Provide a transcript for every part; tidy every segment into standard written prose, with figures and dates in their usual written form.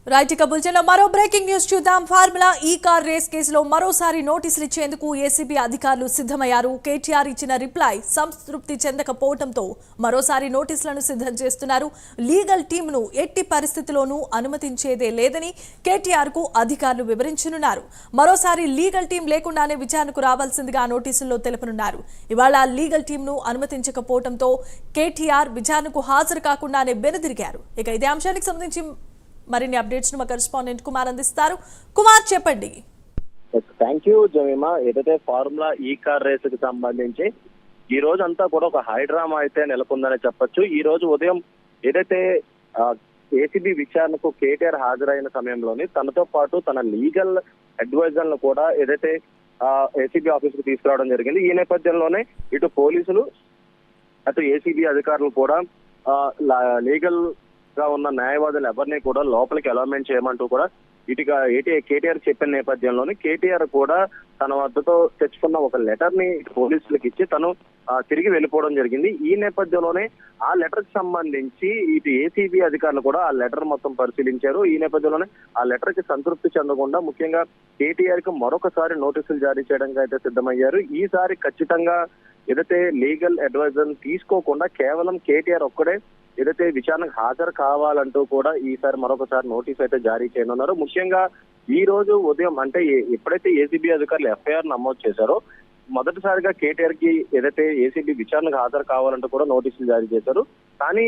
Right ఇక బులెటిన్లో మరో బ్రేకింగ్ న్యూస్ చూద్దాం. ఫార్ములా ఈ కార్ రేస్ కేసులో మరోసారి నోటీసులు ఇచ్చేందుకు ఏసీబీ అధికారులు సిద్ధమయ్యారు. కేటీఆర్ ఇచ్చిన రిప్లై సంతృప్తి చెందకపోవడంతో మరోసారి నోటీసులను సిద్ధం చేస్తున్నారు. లీగల్ టీంను ఎట్టి పరిస్థితిలోనూ అనుమతించేదే లేదని కేటీఆర్ కు అధికారులు వివరించనున్నారు. మరోసారి లీగల్ టీం లేకుండానే విచారణకు రావాల్సిందిగా నోటీసుల్లో తెలుపనున్నారు. ఇవాళ లీగల్ టీంను అనుమతించకపోవడంతో కేటీఆర్ విచారణకు హాజరు కాకుండానే వెనుదిరిగారు. ఇక ఇదే అంశానికి సంబంధించి మరిన్ని అప్డేట్స్ మా కరెస్పాండెంట్ కుమార్ అందిస్తారు. కుమార్, చెప్పండి. Thank you Jemimah. ఏదైతే ఫార్ములా ఈ కార్ రేస్ కి సంబంధించి ఈ రోజు అంతా కూడా ఒక హైడ్రామా అయితే నెలకొందని చెప్పొచ్చు. ఈ రోజు ఉదయం ఏదైతే ఏసీబీ విచారణకు కేటీఆర్ హాజరైన సమయంలోని తనతో పాటు తన లీగల్ అడ్వైజర్లను కూడా ఏదైతే ఏసీబీ ఆఫీస్ కు తీసుకురావడం జరిగింది. ఈ నేపథ్యంలోనే ఇటు పోలీసులు అటు ఏసీబీ అధికారులు కూడా లీగల్ గా ఉన్న న్యాయవాదులు ఎవరిని కూడా లోపలికి అలాట్మెంట్ చేయమంటూ కూడా కేటీఆర్ చెప్పిన నేపథ్యంలోని కేటీఆర్ కూడా తన వద్దతో తెచ్చుకున్న ఒక లెటర్ ని పోలీసులకు ఇచ్చి తను తిరిగి వెళ్ళిపోవడం జరిగింది. ఈ నేపథ్యంలోనే ఆ లెటర్ కి సంబంధించి ఇటు ఏసీబీ అధికారులు కూడా ఆ లెటర్ మొత్తం పరిశీలించారు. ఈ నేపథ్యంలోనే ఆ లెటర్ కి సంతృప్తి చెందకుండా ముఖ్యంగా కేటీఆర్ కి మరొకసారి నోటీసులు జారీ చేయడానికి అయితే సిద్ధమయ్యారు. ఈసారి ఖచ్చితంగా ఏదైతే లీగల్ అడ్వైజర్ తీసుకోకుండా కేవలం కేటీఆర్ ఒక్కడే ఏదైతే విచారణకు హాజరు కావాలంటూ కూడా ఈసారి మరొకసారి నోటీస్ అయితే జారీ చేయనున్నారు. ముఖ్యంగా ఈ రోజు ఉదయం అంటే ఎప్పుడైతే ఏసీబీ అధికారులు ఎఫ్ఐఆర్ నమోదు చేశారో మొదటిసారిగా కేటీఆర్ కి ఏదైతే ఏసీబీ విచారణకు హాజరు కావాలంటూ కూడా నోటీసులు జారీ చేశారు. కానీ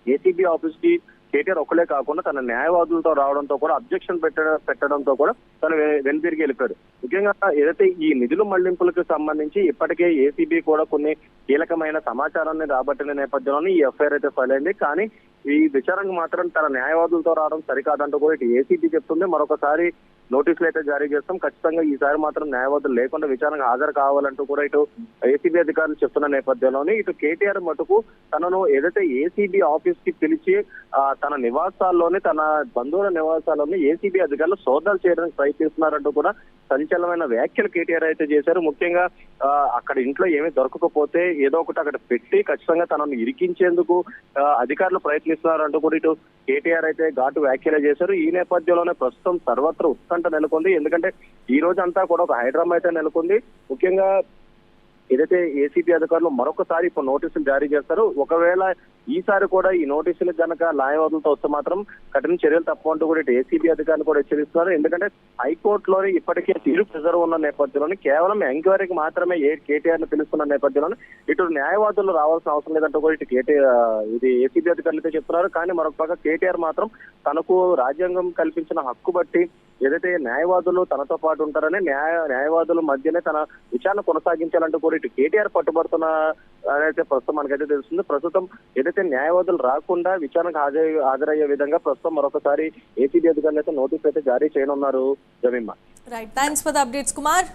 ఏసీబీ ఆఫీస్ కి కేటీఆర్ ఒక్కలే కాకుండా తన న్యాయవాదులతో రావడంతో కూడా అబ్జెక్షన్ పెట్టడంతో కూడా తను వెనుదిరిగి వెళ్ళిపోయాడు. ముఖ్యంగా ఏదైతే ఈ నిధుల మళ్లింపులకు సంబంధించి ఇప్పటికే ఏసీబీ కూడా కొన్ని కీలకమైన సమాచారాన్ని రాబట్టిన నేపథ్యంలోనే ఈ ఎఫ్ఐఆర్ అయితే ఫైల్ అయింది. కానీ ఈ విచారణకు మాత్రం తన న్యాయవాదులతో రావడం సరికాదంటూ కూడా ఇటు ఏసీబీ చెప్తుంది. మరొకసారి నోటీసులు అయితే జారీ చేస్తాం, ఖచ్చితంగా ఈసారి మాత్రం న్యాయవాదులు లేకుండా విచారణకు హాజరు కావాలంటూ కూడా ఇటు ఏసీబీ అధికారులు చెప్తున్న నేపథ్యంలోనే ఇటు కేటీఆర్ మటుకు తనను ఏదైతే ఏసీబీ ఆఫీస్ కి పిలిచి తన నివాసాల్లోనే తన బంధువుల నివాసాల్లోనే ఏసీబీ అధికారులు సోదాలు చేయడానికి ప్రయత్నిస్తున్నారంటూ కూడా సంచలనమైన వ్యాఖ్యలు కేటీఆర్ అయితే చేశారు. ముఖ్యంగా అక్కడ ఇంట్లో ఏమీ దొరకకపోతే ఏదో ఒకటి అక్కడ పెట్టి ఖచ్చితంగా తనను ఇరికించేందుకు అధికారులు ప్రయత్నిస్తున్నారంటూ కూడా ఇటు కేటీఆర్ అయితే ఘాటు వ్యాఖ్యలు చేశారు. ఈ నేపథ్యంలోనే ప్రస్తుతం సర్వత్ర ఉత్కంఠ నెలకొంది. ఎందుకంటే ఈ రోజు అంతా కూడా ఒక హైడ్రామా అయితే నెలకొంది. ముఖ్యంగా ఏదైతే ఏసీబీ అధికారులు మరొకసారి ఇప్పుడు నోటీసులు జారీ చేస్తారు. ఒకవేళ ఈసారి కూడా ఈ నోటీసులకు కనుక న్యాయవాదులతో వస్తే మాత్రం కఠిన చర్యలు తప్పంటూ కూడా ఇటు ఏసీబీ అధికారులు కూడా హెచ్చరిస్తున్నారు. ఎందుకంటే హైకోర్టులోని ఇప్పటికే తీర్పు రిజర్వ్ ఉన్న నేపథ్యంలోని కేవలం ఎంక్వైరీకి మాత్రమే కేటీఆర్ ని పిలుస్తున్న నేపథ్యంలోనే ఇటు న్యాయవాదులు రావాల్సిన అవసరం లేదంటూ కూడా ఇటు ఇది ఏసీబీ అధికారులు అయితే చెప్తున్నారు. కానీ మరొక పక్క కేటీఆర్ మాత్రం తనకు రాజ్యాంగం కల్పించిన హక్కు బట్టి ఏదైతే న్యాయవాదులు తనతో పాటు ఉంటారని న్యాయవాదుల మధ్యనే తన విచారణ కొనసాగించాలంటూ కూడా ఇటు కేటీఆర్ పట్టుబడుతున్న అయితే ప్రస్తుతం మనకైతే తెలుస్తుంది. ప్రస్తుతం ఏదైతే న్యాయవాదులు రాకుండా విచారణకు హాజరయ్యే విధంగా ప్రస్తుతం మరొకసారి ఏసీబీ అధికారులు అయితే నోటీస్ అయితే జారీ చేయనున్నారు. Jemimah. Right, thanks for the updates Kumar.